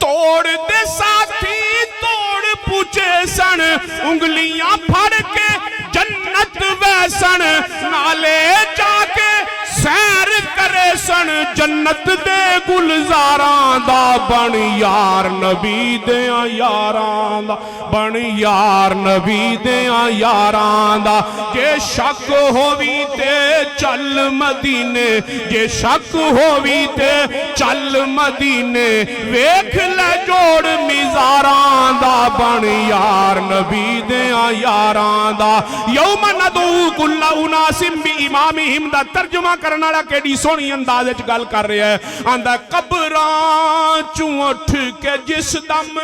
توڑ دے ساتھی توڑ پوچھے سن انگلیاں پھڑ کے جنت ویسن نالے جا کے سیر کرے سن جنت دے گلزاراں دا بن یار نبی دیاں یاراں دا بن یار نبی دیاں یاراں دا جے شک ہووی تے چل مدینے جے شک ہووی تے چل مدینے ویکھ لے جوڑ مزاراں دا بن یار نبی دیاں یاراں دا یوم ندعو کل اناس بامامہم دا ترجمہ کرنا والا کیڑی سونی انداز وچ گل کر رہا ہے آندا قبراں چوں اٹھ کے جس دم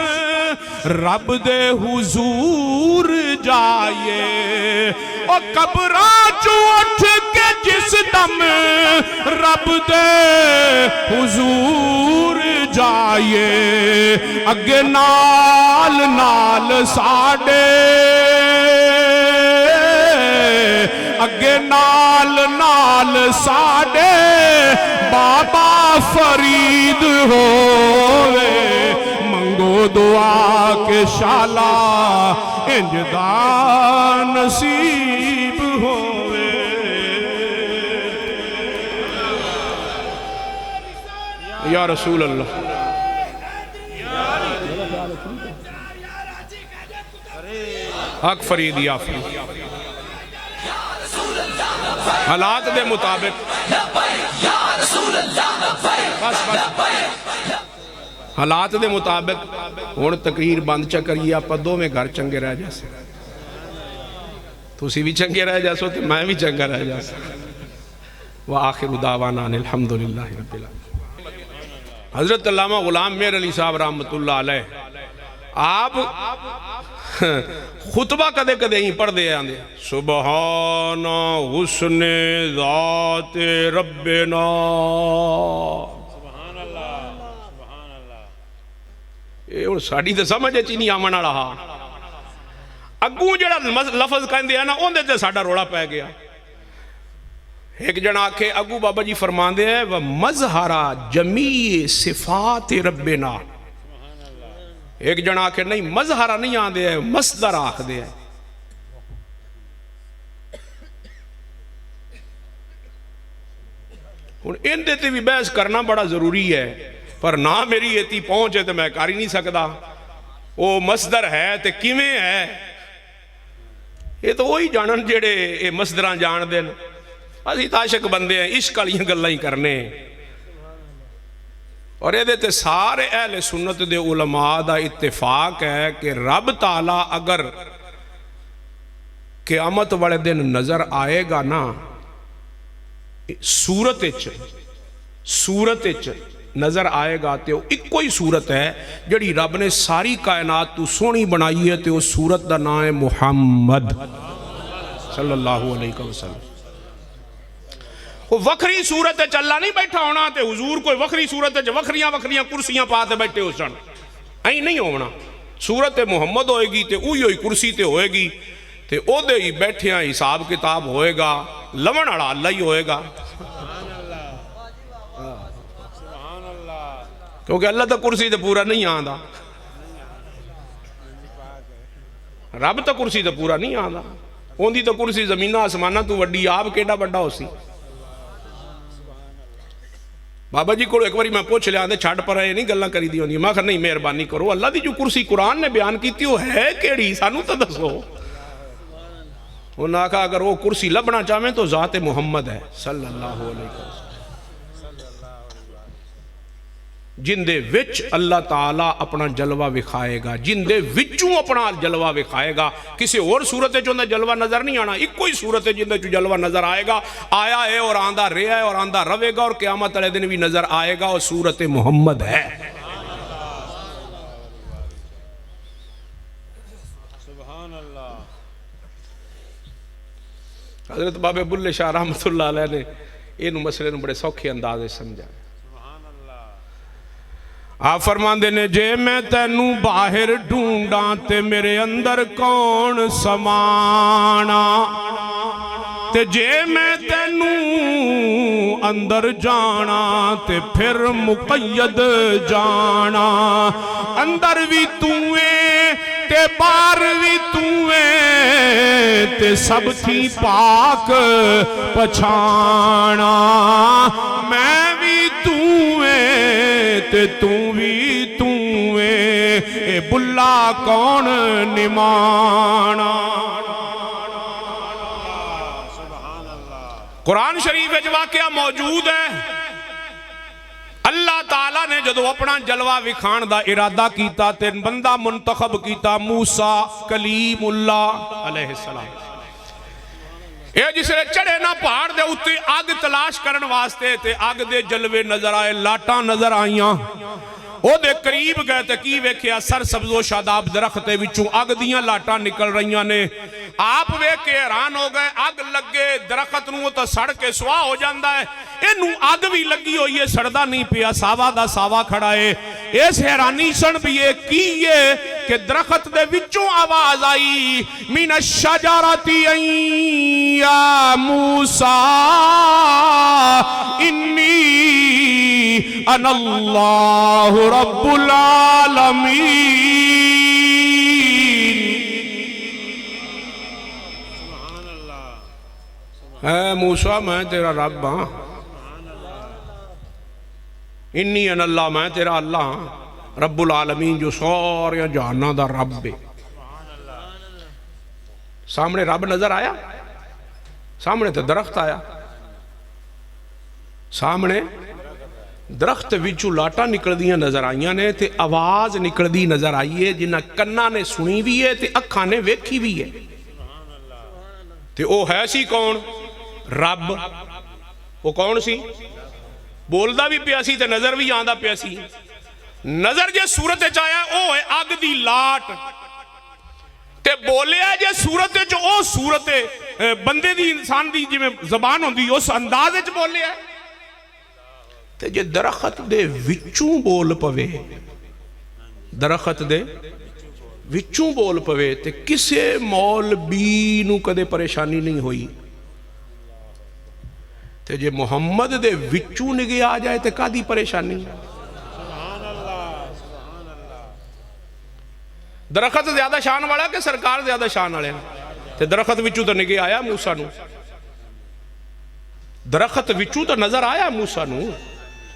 رب دے حضور جائے او قبراں چوں اٹھ کے جس دم رب دے حضور جائے اگے نال نال ساڈے اگے نال نال ساڈے بابا فرید ہووے منگو دعا کے شالا انج دا نصیب ہووے یا رسول اللہ حق فرید یا فرید حالات دے مطابق حالات دے مطابق ہون تقریر بند چکریے آپ دو میں گھر چنگے رہ جیسے تو اسی بھی چنگے رہ جیسے تو میں بھی چنگا رہ جیسے وآخر دعوانا الحمدللہ رب العالمین حضرت علامہ غلام میر علی صاحب رحمت اللہ علیہ آپ خطبہ کدے کدے ہی پڑھ دے آندے سبحان حسن ذات ربنا سبحان اللہ سبحان اللہ اے اور ساڑی تے سمجھے چینی آمنا رہا اگوں جڑا لفظ کہندے ہیں نا اوندے تے ساڑا روڑا پہ گیا ایک جنا آکھے اگو بابا جی فرمان دے ہیں وَمَظْهَرَ جَمِيعِ صِفَاتِ رَبِّنَا ایک جنا آکھے نہیں مظہرہ نہیں آندے ہیں مصدر آکھ دے ہیں ان دیتے بھی بحث کرنا بڑا ضروری ہے پر نہ میری ایتی پہنچے تو میں کر ہی نہیں سکتا وہ مصدر ہے تو کیویں ہے یہ تو وہی جانن جڑے یہ مصدراں جان دین اسی تاشق بندے ہیں عشق والیاں گلاں ہی کرنے اور یہ دیتے سارے اہل سنت دے علماء دا اتفاق ہے کہ رب تعالیٰ اگر قیامت والے دن نظر آئے گا نا صورت نظر آئے گا تو ایک کوئی صورت ہے جڑی رب نے ساری کائنات تو سونی بنائی ہے تو اس صورت دا نام ہے محمد صلی اللہ علیہ وسلم وہ وکھری صورت چلا نہیں بیٹھا ہونا تے حضور کوئی وکھری صورت وکھریاں کرسیاں پاتے بیٹھے ہو سن این نہیں ہونا صورت محمد ہوئے گی تے اوہی ہوئی کرسی تے ہوئے گی تے او دے ہی بیٹھے ہیں حساب کتاب ہوئے گا لمن اڑا اللہ ہی ہوئے گا کیونکہ اللہ تا کرسی تے پورا نہیں آندا رب تا کرسی تے پورا نہیں آندا اوندی تا کرسی زمینہ آسمانہ تو وڈی آپ کیڑا بڑا ہو سی بابا جی کو ایک باری میں پوچھ لیا آندے چھاڑ پر ہے نہیں گلہ کری دی ہوندی میں کہا نہیں مہربانی کرو اللہ دی جو کرسی قرآن نے بیان کی تھی وہ ہے کیڑی سانو تا دسو انہاں کہا اگر وہ کرسی لبنا چاہیں تو ذات محمد ہے صلی اللہ علیہ وسلم جن دے وچ اللہ تعالیٰ اپنا جلوہ وکھائے گا جن دے وچوں اپنا جلوہ وکھائے گا کسی اور صورت ہے جو اندر جلوہ نظر نہیں آنا ایک کوئی صورت ہے جن دے جو جلوہ نظر آئے گا آیا ہے اور آندہ رہا ہے اور آندہ روے گا اور قیامت علیہ دن بھی نظر آئے گا اور صورت محمد ہے سبحان اللہ حضرت بابے بلے شاہ رحمت اللہ علیہ نے انہوں مسئلے بڑے سوکھے اندازے سمجھا آپ فرمان دینے جے میں تینوں باہر ڈھونڈاں تے میرے اندر کون سمانا تے جے میں تینوں اندر جانا تے پھر مقید جانا اندر بھی تویں تے باہر بھی تویں تے سب تھی پاک پچھانا میں بھی تویں تے تو بھی تویں اے بلا کون نمانا قرآن شریف وچ واقعہ موجود ہے اللہ تعالیٰ نے جدو اپنا جلوہ وکھان دا ارادہ کیتا تے بندہ منتخب کیتا موسیٰ کلیم اللہ علیہ السلام اے جسے چڑھے نہ پہاڑ دے اتے آگ تلاش کرن واسطے تے آگ دے جلوے نظر آئے لاٹاں نظر آئیاں او دے قریب گئے تے کی ویکھیا سر سبز و شاداب درختے وچوں آگ دیاں لاٹاں نکل رہیاں نے آپ ویکھ کے حیران ہو گئے آگ لگے درخت نو تو سڑ کے سوا ہو جاندا ہے اینو آگ بھی لگی ہوئی ہے سڑدا نہیں پیا ساوا دا ساوا کھڑا ہے اس حیرانی سن بھی یہ کی ہے کہ درخت دے وچوں آواز آئی من الشجرتی یا موسیٰ انی انا اللہ رب العالمین اے موسیٰ میں تیرا رب ہاں انی ان اللہ میں تیرا اللہ ہاں رب العالمین جو سارے جہاناں دا رب ہے سامنے رب نظر آیا سامنے تو درخت آیا سامنے درخت وچوں لاٹاں نکل دیاں نظر آئیاں نے تے آواز نکل دی نظر آئی ہے جنہ کناں نے سنی بھی ہے تے اکھاں نے ویکھی بھی ہے تے او ہے سی کون رب وہ کون سی بولدا بھی پیا سی تے نظر بھی آندا پیا سی نظر جے صورت چایا او ہے اگ دی لاٹ تے بولیا جے صورت جو او صورت بندے دی انسان دی جی میں زبان ہوندی اس انداز وچ بولیا تے جے درخت دے وچوں بول پوے درخت دے وچوں بول پوے تے کسے مولوی نو کدے پریشانی نہیں ہوئی تے جے محمد دے وچوں نگے آ جائے تے کادی پریشانی درخت زیادہ شان والا کہ سرکار زیادہ شان والے تے درخت وچوں تو نگے آیا موسیٰ نو درخت وچوں تو نظر آیا موسیٰ نو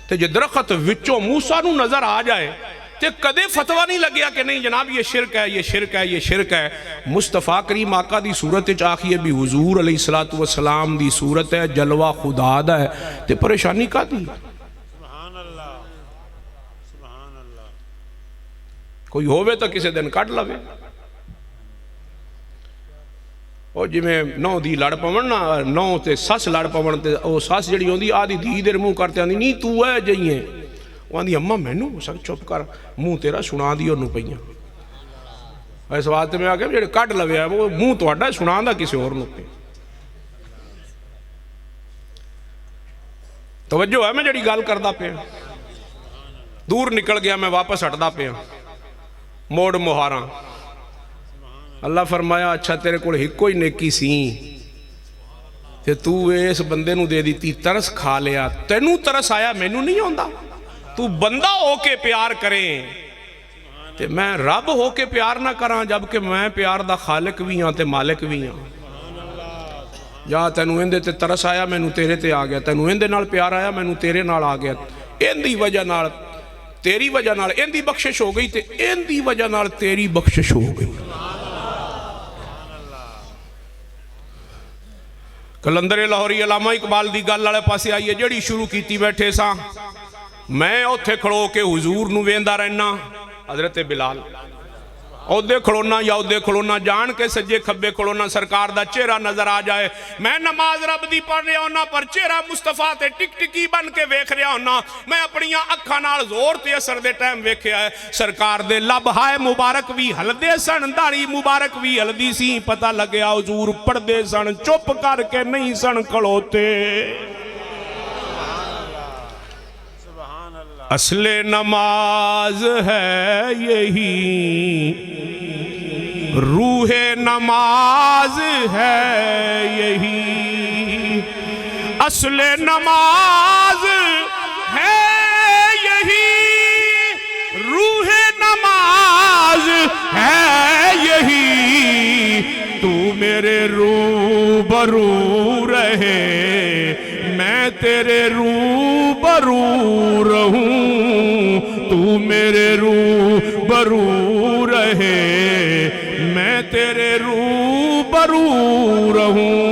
تے جے درخت وچوں موسیٰ نو نظر آ جائے تے کدے فتوہ نہیں لگیا کہ نہیں جناب یہ شرک ہے یہ شرک ہے یہ شرک ہے مصطفیٰ کریم آقا دی صورت چاہیے بھی حضور علیہ السلام دی صورت ہے جلوہ خدا دا ہے تے پریشانی کا دی کوئی ہووے تو کسے دن کٹ لوے اور جی میں نو دی لڑ پون نا نو تے سس لڑ پون تے او سس جڑی ہوندی آدھی دی دیر منہ کرتے آندی نہیں تو ہے جائیں وہ آندی اممہ میں نو سک چپ کر منہ تیرا سنا دی اور نو پئیاں اس واسطے میں آگے جڑے کٹ لوے ہے وہ منہ تو اڈا سنا دا کسی اور نو پہ توجہ ہے میں جڑی گال کردہ پہ دور نکل گیا میں واپس ہٹدا پہ موڑ مہاراں اللہ فرمایا اچھا تیرے کوئی ہی کوئی نیکی سی تے تو اس بندے نو دے دیتی ترس کھا لیا تینوں ترس آیا میں نو نہیں ہوندہ تو بندہ ہو کے پیار کریں تے میں رب ہو کے پیار نہ کراں جبکہ میں پیار دا خالق بھی ہاں تے مالک بھی ہاں جا تینوں اندے تے ترس آیا میں نو تیرے تے آ گیا تینوں اندے نال پیار آیا میں نو تیرے نال آ گیا اندی وجہ نال تیری وجہ نال اندی بخشش ہو گئی تے اندی وجہ نال تیری بخشش ہو گئی کلندر لاہوری علامہ اقبال دی گل والے پاسے آئیے جڑی شروع کیتی بیٹھے سا میں اوتھے کھڑو کے حضور نو ویندا رہنا حضرت بلال اودے کھڑونا یا اودے کھڑونا جان کے سجے کھبے کھڑونا سرکار دا چہرہ نظر آ جائے میں نماز رب دی پڑھ رہا ہونا پر چہرہ مصطفیٰ تے ٹک ٹکی بن کے ویکھ رہا ہونا میں اپنیاں اکھاں نال زور تے اثر دے ٹائم ویکھیا ہے سرکار دے لب ہائے مبارک بھی ہلدے سن داڑھی مبارک بھی ہلدی سی پتہ لگیا حضور پڑھدے سن چپ کر کے نہیں سن کھڑوتے اصل نماز ہے یہی روح نماز ہے یہی اصل نماز ہے یہی، روح نماز ہے یہی، تو میرے روبرو رہے میں تیرے روبرو رہوں، تو میرے روبرو رہے میں تیرے روبرو رہوں۔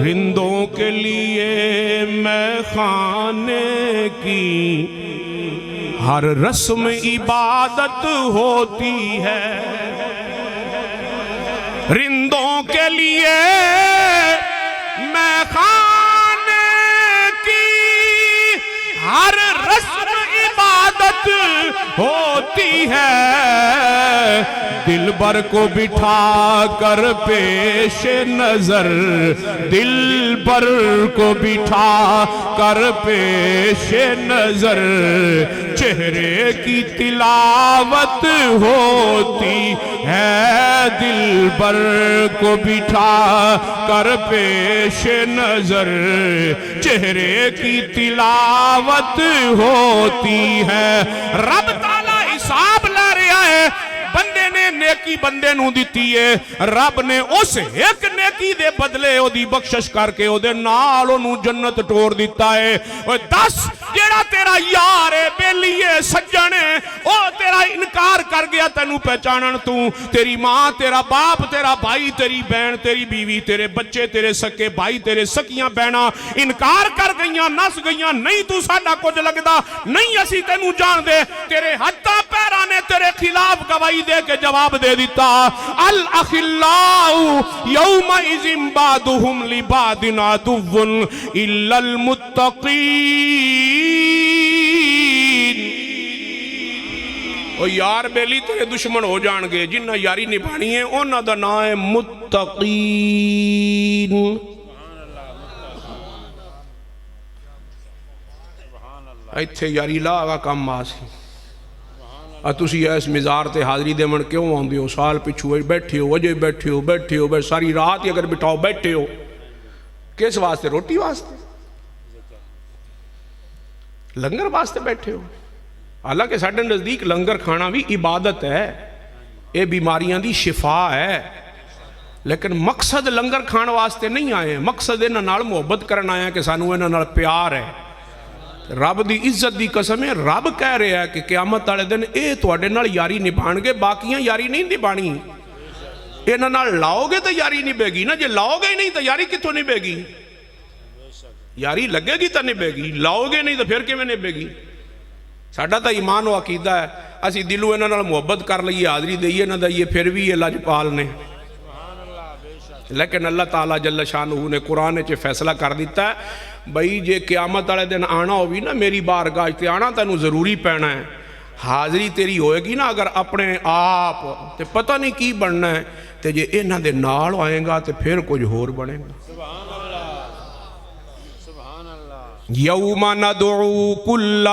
رندوں کے لیے میں خانے کی ہر رسم عبادت ہوتی ہے، رندوں کے لیے میں خانے کی ہر رسم عبادت ہوتی ہے، دلبر کو بٹھا کر پیش نظر، دلبر کو بٹھا کر پیش نظر چہرے کی تلاوت ہوتی ہے، دلبر کو بٹھا کر پیش نظر چہرے کی تلاوت ہوتی ہے۔ رب تعالیٰ حساب لے رہا ہے، بندے نے نیکی بندے نو دیتی ہے، رب نے اس ایک نیکی دے بدلے او دی بخشش کر کے او دے نال انہوں جنت ٹور دیتا ہے۔ دس جیڑا تیرا یار ہے، بیلی ہے، سجن ہے، او تیرا انکار کر گیا تینو پہچانن تو، تیری ماں، تیرا باپ، تیرا بھائی، تیری بہن، تیری بیوی، تیرے بچے، تیرے سکے بھائی، تیرے سکیاں بہناں انکار کر گئیاں، نس گئیاں، نہیں تو ساڈا کچھ لگدا، نہیں اسی تینو جان دے، تیرے ہتھاں پیراں نے تیرے خلاف گواہی دے کے جواب دے دیتا، الاخلاء یومئذ بعضهم لبعض عدو الا المتقین۔ او یار بیلی تیرے دشمن ہو جان گے، جنہ یاری نبھانی ہے انہاں دا نام ہے متقین۔ ایتھے یاری لا آگا کم آسی، تسی ایس مزار تے حاضری دے من کیوں آن دیو؟ سال پچھو بیٹھے ہو، وجہ بیٹھے ہو، بیٹھے ہو، ساری رات ہی اگر بٹھاؤ بیٹھے ہو، کس واسطے؟ روٹی واسطے، لنگر واسطے بیٹھے ہو؟ حالانکہ ساڈے نزدیک لنگر کھانا بھی عبادت ہے، اے بیماریاں دی شفا ہے، لیکن مقصد لنگر کھان واسطے نہیں آئے، مقصد انہاں نال محبت کرنا آیا کہ سانو انہاں نال پیار ہے۔ رب دی عزت دی قسم ہے، رب کہہ رہا ہے کہ قیامت والے دن اے تواڈے نال یاری نبھان گے، باقیاں یاری نہیں نبھانی، انہاں نال لاؤ گے تو یاری نبھے گی نا، جے لاؤ گے نہیں تو یاری کتوں نبھے گی؟ یاری لگے گی تو نبھے گی، لاؤ گے نہیں تو پھر کیویں نبھے گی؟ ساڈا تو ایمان و عقیدہ ہے، اسی دلوں انہاں نال محبت کر لئیے، حاضری دئیے نہ دئیے، پھر بھی یہ لاجپال نے، لیکن اللہ تعالیٰ جل شانہ نے قرآن چے فیصلہ کر دیتا ہے بھئی جے قیامت والے دن آنا ہوگی نا میری بارگاہ تے آنا تینوں ضروری پینا ہے، حاضری تیری ہوئے گی نا اگر اپنے آپ تے پتہ نہیں کی بننا ہے، تے جے انہاں دے نال آئیں گا تے پھر کچھ ہور بنے گا۔ یوم ندعو کل